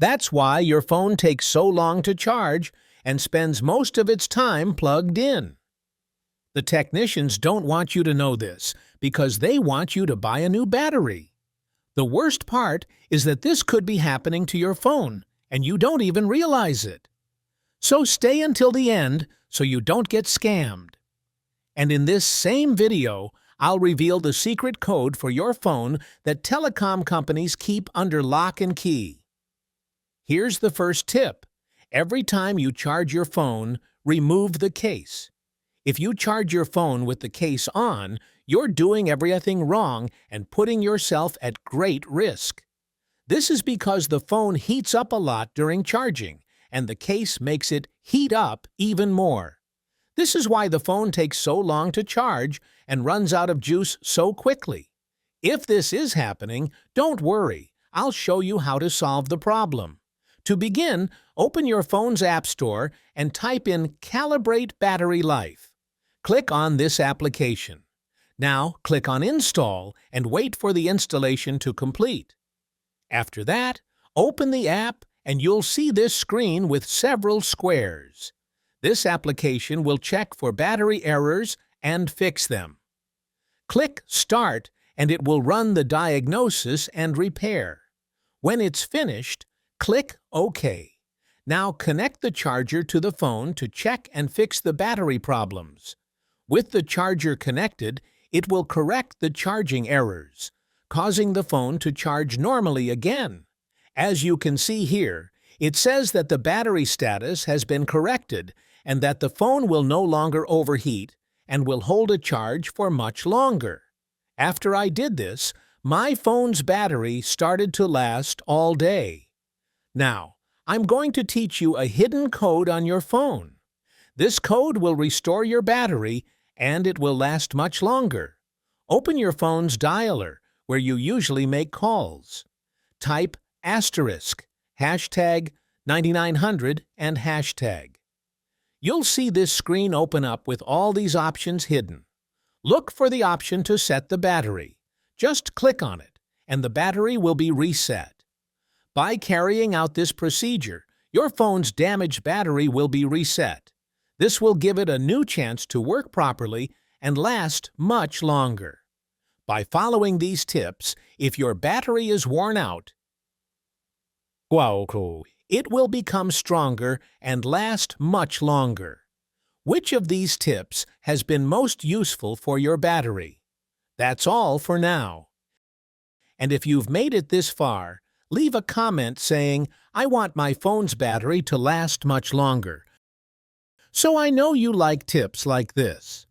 That's why your phone takes so long to charge and spends most of its time plugged in. The technicians don't want you to know this because they want you to buy a new battery. The worst part is that this could be happening to your phone and you don't even realize it. So stay until the end so you don't get scammed. And in this same video, I'll reveal the secret code for your phone that telecom companies keep under lock and key. Here's the first tip. Every time you charge your phone, remove the case. If you charge your phone with the case on, you're doing everything wrong and putting yourself at great risk. This is because the phone heats up a lot during charging, and the case makes it heat up even more. This is why the phone takes so long to charge and runs out of juice so quickly. If this is happening, don't worry. I'll show you how to solve the problem. To begin, open your phone's App Store and type in Calibrate Battery Life. Click on this application. Now, click on Install and wait for the installation to complete. After that, open the app and you'll see this screen with several squares. This application will check for battery errors and fix them. Click Start and it will run the diagnosis and repair. When it's finished, click OK. Now connect the charger to the phone to check and fix the battery problems. With the charger connected, it will correct the charging errors, causing the phone to charge normally again. As you can see here, it says that the battery status has been corrected and that the phone will no longer overheat and will hold a charge for much longer. After I did this, my phone's battery started to last all day. Now, I'm going to teach you a hidden code on your phone. This code will restore your battery and it will last much longer. Open your phone's dialer, where you usually make calls. Type asterisk, hashtag 9900 and hashtag. You'll see this screen open up with all these options hidden. Look for the option to set the battery. Just click on it, and the battery will be reset. By carrying out this procedure, your phone's damaged battery will be reset. This will give it a new chance to work properly and last much longer. By following these tips, if your battery is worn out, it will become stronger and last much longer. Which of these tips has been most useful for your battery? That's all for now. And if you've made it this far, leave a comment saying, "I want my phone's battery to last much longer." So I know you like tips like this.